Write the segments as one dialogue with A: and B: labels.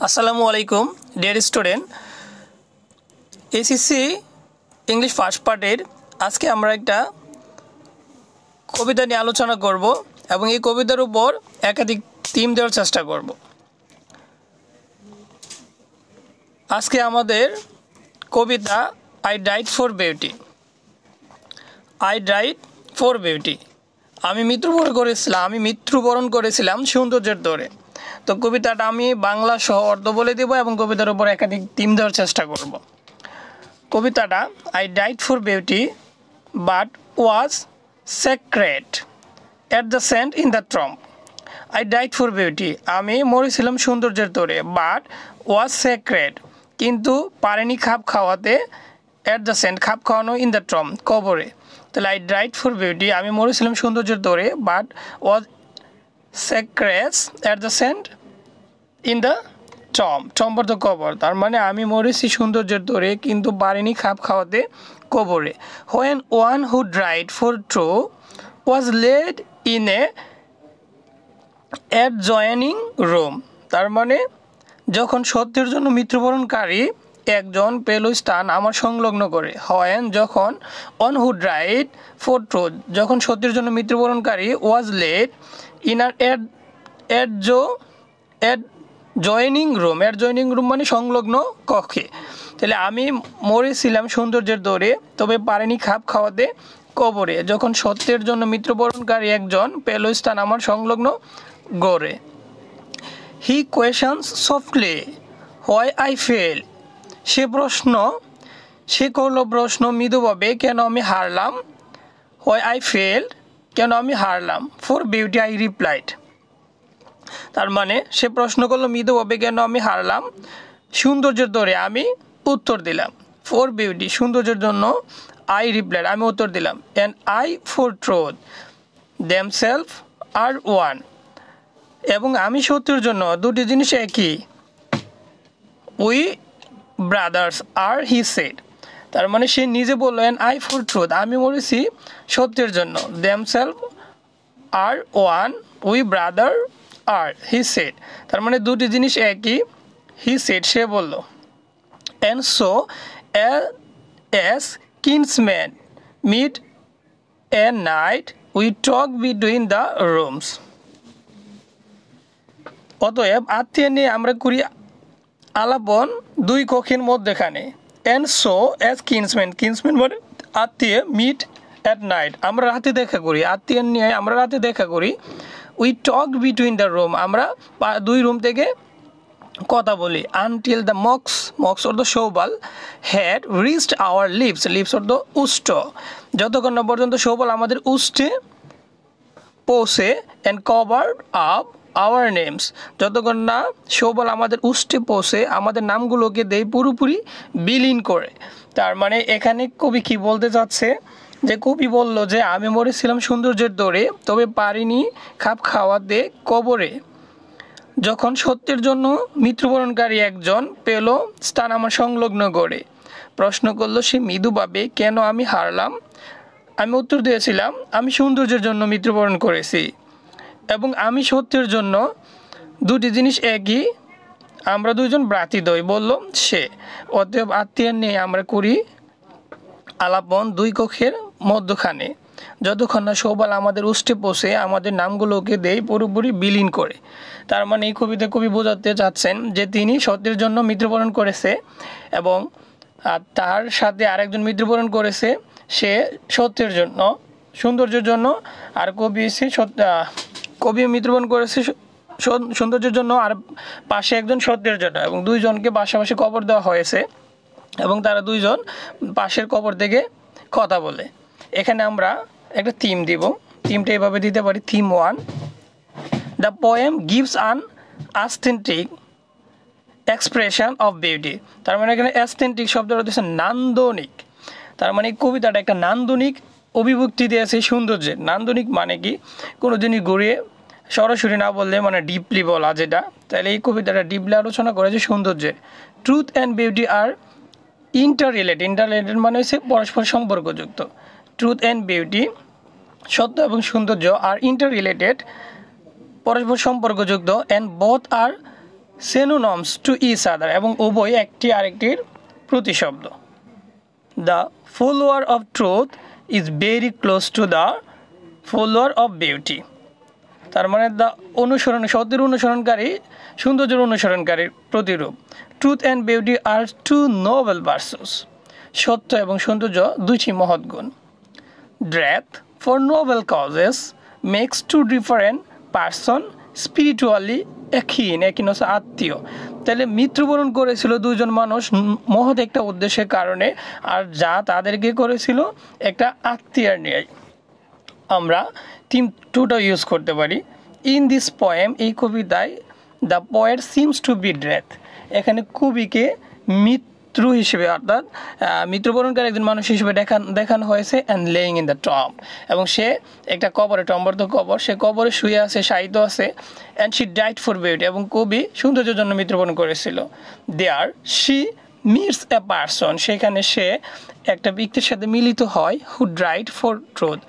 A: আসসালামু আলাইকুম dear student SSC English first পার্টের আজকে আমরা একটা কবিতা নিয়ে আলোচনা করব এবং এই কবিতার উপর একাধিক থিম দেওয়ার চেষ্টা করব। আজকে আমাদের কবিতা I died for beauty. I died for beauty, আমি মৃত্যুবরণ করেছিলাম সৌন্দর্যের দৌড়ে। তো কবিতাটা আমি বাংলা সহ অর্থ বলে দেব এবং কবিতার উপর একাধিক থিম দেওয়ার চেষ্টা করব। কবিতাটা I died for beauty but was secret at the Saint in the trump. I died for beauty, আমি মরেছিলাম সৌন্দর্যের দৌড়ে, বাট ওয়াজ সেক্রেট, কিন্তু পারেনি খাপ খাওয়াতে, অ্যাট দ্য সেন্ট খাপ খাওয়ানো, ইন দ্য ট্রম্প কবরে। তাহলে আই ডাইড ফর বিউটি, আমি মরেছিলাম সৌন্দর্যের দৌড়ে, but was secret at the Saint in the tomb অর্থ কবর। তার মানে আমি মরেছি সৌন্দর্যের দৌড়ে কিন্তু পারিনি খাপ খাওয়াতে কবরে। When one who died for true was laid in a adjoining room. তার মানে যখন সত্যের জন্য মৃত্যুবরণকারী একজন পেল স্থান আমার সংলগ্ন করে। হোয়েন যখন, one who died for true যখন সত্যের জন্য মৃত্যুবরণকারী, was laid in adjoining room মানে সংলগ্ন কক্ষে। তাহলে আমি মরেছিলাম সৌন্দর্যের দৌড়ে তবে পারেনি খাপ খাওয়াতে কবরে, যখন সত্যের জন্য মৃত্যুবরণকারী একজন পেল স্থান আমার সংলগ্ন গড়ে। He questions softly why I fail, সে করলো প্রশ্ন মৃদুভাবে, কেন আমি হারলাম। হোয়াই আই ফেল, কেন আমি হারলাম। ফর বিউটি আই রিপ্লাইড, তার মানে সে প্রশ্ন করলো মৃদুভাবে কেন আমি হারলাম, সৌন্দর্যের দৌড়ে আমি উত্তর দিলাম। ফর বিউটি সৌন্দর্যের জন্য, আই রিপ্লাইড আমি উত্তর দিলাম। And I for truth themself are one, এবং আমি সত্যের জন্য, দুটি জিনিস একই। We brothers are he said, তার মানে সে নিজে বললো অ্যান্ড আই ফর ট্রুথ আমি মরেছি সত্যের জন্য, themself are one, we brother are he said, তার মানে দুটি জিনিস একই। হি সেড সে বলল। And so as kinsman met a night we talk between the rooms. অতএব আত্মীয় নিয়ে আমরা করি আলাপন দুই কক্ষের মধ্যেখানে। অ্যান্ড সো অ্যাজ কিন্সম্যান মানে আত্মীয়, মিট অ্যাট নাইট আমরা রাতে দেখা করি, আত্মীয় নিয়ে আমরা রাতে দেখা করি। We talk between the room আমরা দুই রুম থেকে কথা বলি। আনটিল দ্য মক্স অর্থ শৈবাল, হ্যাড রিচড আওয়ার লিপস অর্থ উষ্ট, যতক্ষণ না পর্যন্ত শৈবাল আমাদের উষ্টে পৌঁছে। And covered up our names, যতক্ষণ না শৈবাল আমাদের উষ্টে পৌঁছে আমাদের নামগুলোকে দেয় পুরোপুরি বিলীন করে। তার মানে এখানে কবি কি বলতে চাচ্ছে, যে কবি বলল যে আমি মরেছিলাম সৌন্দর্যের দৌড়ে তবে পারিনি খাপ খাওয়াতে কবরে, যখন সত্যের জন্য মৃত্যুবরণকারী একজন পেল স্থান আমার সংলগ্ন গড়ে। প্রশ্ন করলো সে মৃদুভাবে কেন আমি হারলাম। আমি উত্তর দিয়েছিলাম আমি সৌন্দর্যের জন্য মৃত্যুবরণ করেছি এবং আমি সত্যের জন্য, দুটি জিনিস একই, আমরা দুইজন ভ্রাতৃদ্বয় বলল সে। অতএব আত্মীয় নিয়ে আমরা করি আলাপন দুই কক্ষের মধ্যখানে, যতক্ষণ না শৈবাল আমাদের উষ্টে পৌঁছে আমাদের নামগুলোকে দেয় পুরোপুরি বিলীন করে। তার মানে এই কবি বোঝাতে চাচ্ছেন যে তিনি সত্যের জন্য মৃত্যুবরণ করেছে এবং তার সাথে মৃত্যুবরণ করেছে সে সত্যের জন্য, সৌন্দর্যের জন্য। আর কবি মৃত্যুবরণ করেছে সৌন্দর্যের জন্য আর পাশে একজন সত্যের জন্য, এবং দুইজনকে পাশাপাশি কবর দেওয়া হয়েছে এবং তারা দুইজন পাশের কবর থেকে কথা বলে। এখানে আমরা একটা থিম দিব, থিমটা এভাবে দিতে পারি। Theme 1, the poem gives an aesthetic expression of beauty. তার মানে এখানে অ্যাস্থেটিক শব্দটা হচ্ছে নান্দনিক, তার মানে কবিতাটা একটা নান্দনিক অভিব্যক্তি দিয়েছে সৌন্দর্যের। নান্দনিক মানে কি, কোনো জিনিস ঘুরিয়ে সরাসরি না বললে মানে ডিপলি বলা যেটা, তাহলে এই কবিতাটা ডিপলি আলোচনা করেছে সৌন্দর্যের। Truth and beauty are interrelated মানে হচ্ছে পরস্পর সম্পর্কযুক্ত। ট্রুথ অ্যান্ড বিউটি সত্য এবং সৌন্দর্য আর ইন্টার রিলেটেড পরস্পর সম্পর্কযুক্ত। And both are synonyms to each other এবং উভয় একটি আরেকটির প্রতিশব্দ। The follower of truth is very close to the follower of beauty. তার মানে সত্যের অনুসরণকারী সৌন্দর্যের অনুসরণকারীর প্রতিরূপ। Truth and beauty are two noble virtues. সত্য এবং সৌন্দর্য দুইটি মহৎ গুণ। Death for noble causes makes two different person spiritually akin হচ্ছে আত্মীয়। তাহলে মৃত্যুবরণ করেছিল দুইজন মানুষ মহৎ একটা উদ্দেশ্যের কারণে, আর যা তাদেরকে করেছিল একটা আত্মীয়ার নিয়ে। আমরা থিম টুটা ইউজ করতে পারি। ইন দিস পোয়েম, এই কবিতায় the poet seems to be death, এখানে কবিকে মৃত্যু হিসেবে অর্থাৎ মৃত্যুবরণকারী একজন মানুষ হিসেবে দেখানো হয়েছে। And laying in the tomb, এবং সে একটা কবরে, টম্বর্ধ কবর, সে কবরে শুয়ে আছে, শায়িত আছে। And she died for beauty, এবং কবি সৌন্দর্যের জন্য মৃত্যুবরণ করেছিল। There she meets a person, সেখানে সে একটা ব্যক্তির সাথে মিলিত হয়। হু ডাইড ফর ট্রুথ,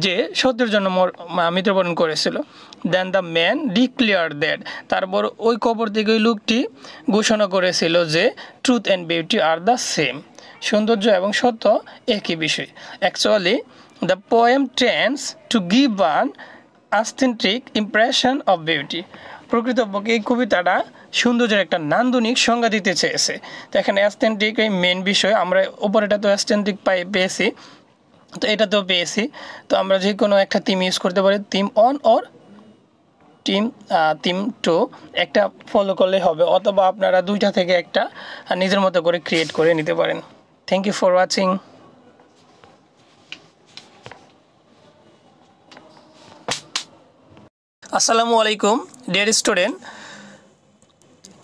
A: যে সত্যের জন্য মৃত্যুবরণ করেছিল। দেন দ্য ম্যান ডিক্লেয়ার দ্যাট, তারপর ওই কবর থেকে ওই লোকটি ঘোষণা করেছিল যে truth and beauty are the same, সৌন্দর্য এবং সত্য একই বিষয়। Actually the poem tends to give an authentic impression of beauty, প্রকৃতপক্ষে এই কবিতাটা সৌন্দর্যের একটা নান্দনিক সংজ্ঞা দিতে চেয়েছে। তো এখানে অ্যাস্থেন্টিক এই মেন বিষয়, আমরা উপরেটা তো অ্যাস্থেন্টিক পেয়েছি, তো এটাতেও পেয়েছি। তো আমরা যে কোনো একটা থিম ইউজ করতে পারি, theme one or theme two, একটা ফলো করলেই হবে, অথবা আপনারা দুইটা থেকে একটা নিজের মতো করে ক্রিয়েট করে নিতে পারেন। Thank you for watching. আসসালামু আলাইকুম dear student,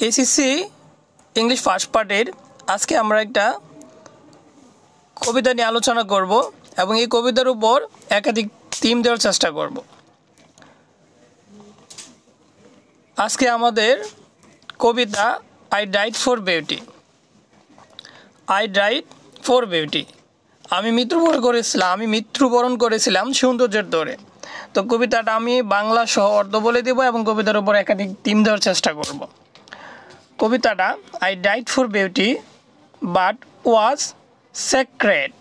A: SSC English first পার্টের আজকে আমরা একটা কবিতা নিয়ে আলোচনা করব এবং এই কবিতার উপর একাধিক থিম দেওয়ার চেষ্টা করব। আজকে আমাদের কবিতা I died for beauty. I died for beauty, আমি মৃত্যুবরণ করেছিলাম সৌন্দর্যের দৌড়ে। তো কবিতাটা আমি বাংলা সহ অর্থ বলে দেব এবং কবিতার উপর একাধিক থিম দেওয়ার চেষ্টা করব। কবিতাটা I died for beauty but was secret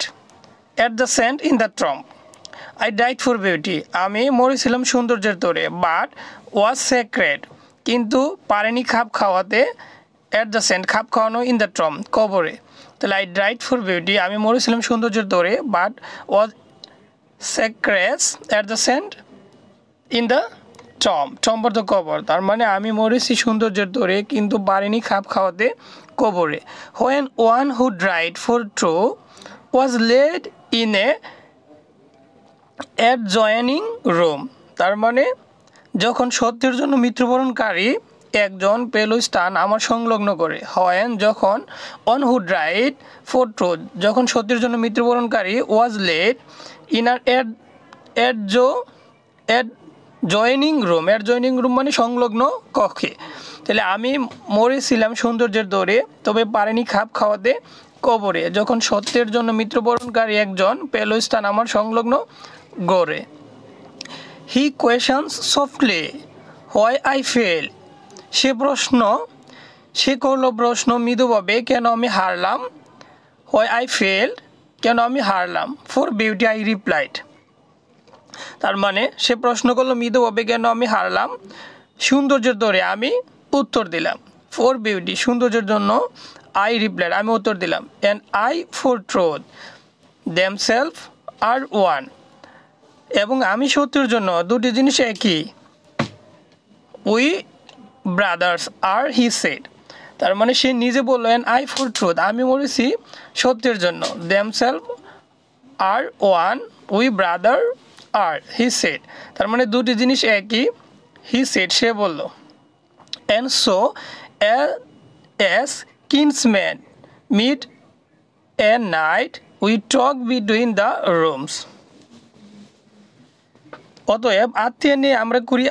A: at the Saint in the tomb. I died for beauty, আমি মরেছিলাম সৌন্দর্যের তোরে, বাট ওয়াজ সেক্রেট, কিন্তু পারেনি খাপ খাওয়াতে, অ্যাট দ্য সেন্ট খাপ খাওয়ানো, ইন দ্য ট্রম্ব কবরে। তাহলে আই ডাইড ফর বিউটি, আমি মরেছিলাম সৌন্দর্যের তোরে, but was secrets at the Saint in the টম্বর্ধ কবর। তার মানে আমি মরেছি সৌন্দর্যের তোরে কিন্তু পারিনি খাপ খাওয়াতে কবরে। When one who died for true was laid in a adjoining room, তার মানে যখন সত্যের জন্য মৃত্যুবরণকারী একজন পেল স্থান আমার সংলগ্ন করে। হোয়েন যখন, on who died for truth যখন সত্যের জন্য মৃত্যুবরণকারী, was laid in adjoining room মানে সংলগ্ন কক্ষে। তাহলে আমি মরেছিলাম সৌন্দর্যের দৌড়ে, তবে পারেনি খাপ খাওয়াতে কবরে, যখন সত্যের জন্য মৃত্যুবরণকারী একজন পেল স্থান আমার সংলগ্ন গড়ে। He questions softly why I fail, সে করলো প্রশ্ন মৃদুভাবে, কেন আমি হারলাম। হোয়াই আই ফেল, কেন আমি হারলাম। ফর বিউটি আই রিপ্লাইড, তার মানে সে প্রশ্ন করলো মৃদুভাবে, কেন আমি হারলাম। সৌন্দর্যের দৌড়ে আমি উত্তর দিলাম। ফর বিউটি, সৌন্দর্যের জন্য, আই রিপ্লাইড, আমি উত্তর দিলাম। And I for truth themself are one, এবং আমি সত্যের জন্য, দুটি জিনিস একই। We brothers are, he said, তার মানে সে নিজে বললো অ্যান্ড আই ফর ট্রুথ, আমি মরেছি সত্যের জন্য। Themself are one, we brother are, he said, তার মানে দুটি জিনিস একই। হি সেড, সে বলল। And so as kinsman met a night we talk between the rooms, অতএব আত্মীয় নিয়ে আমরা করি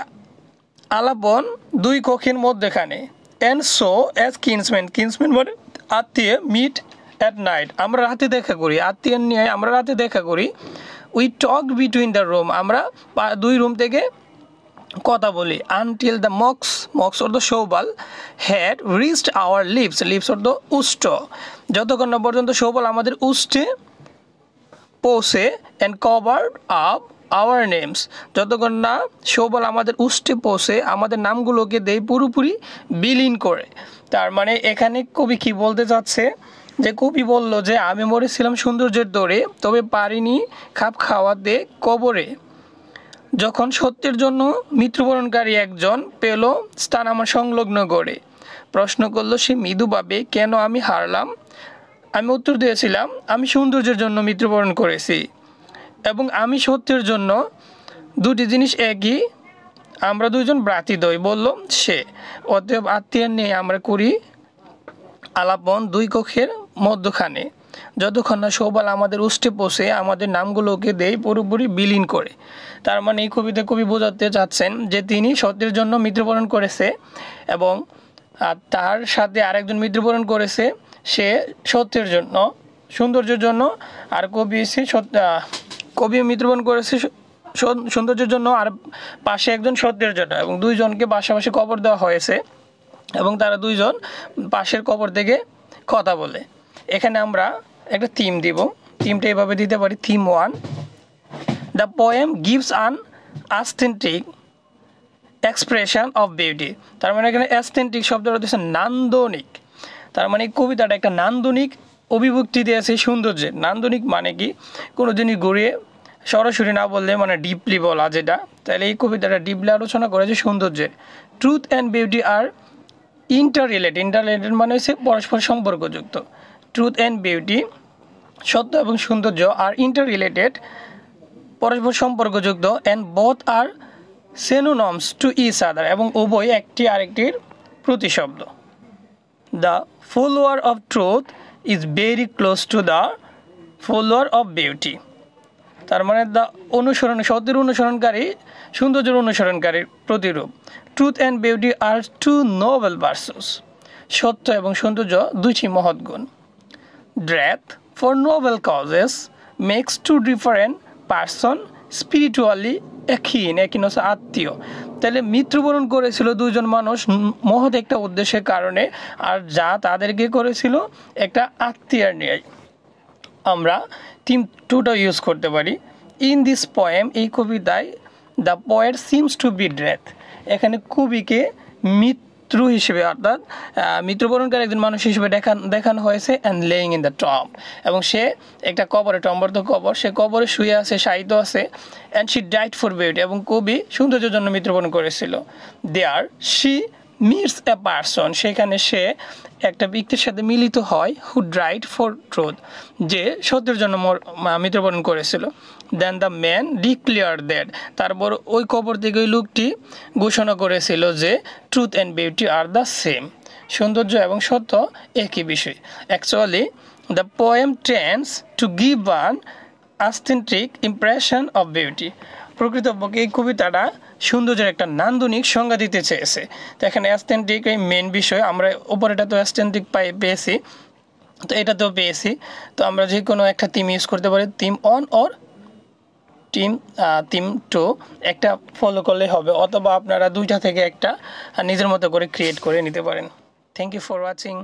A: আলাপন দুই কক্ষের মধ্যেখানে। অ্যান্ড সো অ্যাজ কিন্সম্যান মানে আত্মীয়, মিট অ্যাট নাইট, আমরা রাতে দেখা করি, আত্মীয় নিয়ে আমরা রাতে দেখা করি। We talk between the room, আমরা দুই রুম থেকে কথা বলি আনটিল দ্য মক্স অর্থ শৈবাল হ্যাড রিচড আওয়ার লিপস অর্থ উষ্ট যতক্ষণ না পর্যন্ত শৈবাল আমাদের উষ্টে পৌঁছে and covered up our names যতক্ষণ না শৈবাল আমাদের উষ্টে পৌঁছে আমাদের নামগুলোকে দেয় পুরোপুরি বিলীন করে। তার মানে এখানে কবি কি বলতে চাচ্ছে যে কবি বলল যে আমি মরেছিলাম সৌন্দর্যের দৌড়ে তবে পারিনি খাপ খাওয়াতে কবরে। যখন সত্যের জন্য মৃত্যুবরণকারী একজন পেল স্থান আমার সংলগ্ন করে প্রশ্ন করলো সে মৃদুভাবে কেন আমি হারলাম। আমি উত্তর দিয়েছিলাম আমি সৌন্দর্যের জন্য মৃত্যুবরণ করেছি এবং আমি সত্যের জন্য দুটি জিনিস একই আমরা দুইজন ভ্রাতৃদ্বয় বলল সে। অতএব আত্মীয়ের নিয়ে আমরা করি আলাপন দুই কক্ষের মধ্যখানে যতক্ষণ না শৈবাল আমাদের উষ্টে পৌঁছে আমাদের নামগুলোকে দেয় পুরোপুরি বিলীন করে। তার মানে এই কবিতা কবি বোঝাতে চাচ্ছেন যে তিনি সত্যের জন্য মৃত্যুবরণ করেছে এবং তার সাথে আরেকজন মৃত্যুবরণ করেছে সে সত্যের জন্য সৌন্দর্যের জন্য আর কবি মৃত্যুবরণ করেছে সৌন্দর্যের জন্য আর পাশে একজন সত্যের জন্য এবং দুইজনকে পাশাপাশি কবর দেওয়া হয়েছে এবং তারা দুইজন পাশের কবর থেকে কথা বলে। এখানে আমরা একটা থিম দিব থিমটা এভাবে দিতে পারি theme 1 the poem gives an aesthetic expression of beauty. তার মানে এখানে অ্যাস্থেটিক শব্দটা হচ্ছে নান্দনিক। তার মানে কবিতাটা একটা নান্দনিক অভিব্যক্তি দিয়েছে সৌন্দর্যের। নান্দনিক মানে কি কোনো জিনিস ঘুরিয়ে সরাসরি না বললে মানে ডিপলি বলা যেটা তাহলে এই কবিতাটা ডিপলি আলোচনা করেছে সৌন্দর্যের। ট্রুথ অ্যান্ড বিউটি আর ইন্টাররিলেটেড মানে হচ্ছে পরস্পর সম্পর্কযুক্ত। ট্রুথ অ্যান্ড বিউটি সত্য এবং সৌন্দর্য আর ইন্টাররিলেটেড পরস্পর সম্পর্কযুক্ত and both are synonyms to each other এবং উভয় একটি আরেকটির প্রতিশব্দ। The follower of truth is very close to the follower of beauty. তার মানে সত্যের অনুসরণকারী সৌন্দর্যের অনুসরণকারীর প্রতিরূপ। Truth and beauty are two noble virtues. সত্য এবং সৌন্দর্য দুইটি মহৎ গুণ। Death for noble causes makes two different person spiritually একই হচ্ছে আত্মীয়। তাহলে মৃত্যুবরণ করেছিল দুইজন মানুষ মহৎ একটা উদ্দেশ্যের কারণে আর যা তাদেরকে করেছিল একটা আত্মীয়ার নিয়ে। আমরা থিম 2টা ইউজ করতে পারি। ইন দিস পোয়েম এই কবিতায় the poet seems to be death. এখানে কবিকে মৃত্যু হিসেবে অর্থাৎ মৃত্যুবরণকারী একজন মানুষ হিসেবে দেখানো হয়েছে and laying in the tomb এবং সে একটা কবরে টম্বর্ত কবর সে কবরে শুয়ে আছে শায়িত আছে and she died for beauty এবং কবি সৌন্দর্যের জন্য মৃত্যুবরণ করেছিল। There she meets a person সেখানে সে একটা ব্যক্তির সাথে মিলিত হয় হু ডাইড ফর ট্রুথ যে সত্যের জন্য মৃত্যুবরণ করেছিল। দেন দ্য ম্যান ডিক্লেয়ার দ্যাট তারপর ওই কবর থেকে ওই লোকটি ঘোষণা করেছিল যে truth and beauty are the same সৌন্দর্য এবং সত্য একই বিষয়। Actually the poem tends to give an aesthetic impression of beauty. প্রকৃতপক্ষে এই কবিতাটা সৌন্দর্যের একটা নান্দনিক সংজ্ঞা দিতে চেয়েছে। তো এখানে অ্যাস্থেটিক এই মেন বিষয় আমরা উপরেটা তো অ্যাস্থেটিক পেয়েছি তো এটাতেও পেয়েছি। তো আমরা যে কোনো একটা থিম ইউজ করতে পারি থিম 1 অর থিম 2 একটা ফলো করলে হবে অথবা আপনারা দুইটা থেকে একটা নিজের মতো করে ক্রিয়েট করে নিতে পারেন। Thank you for watching.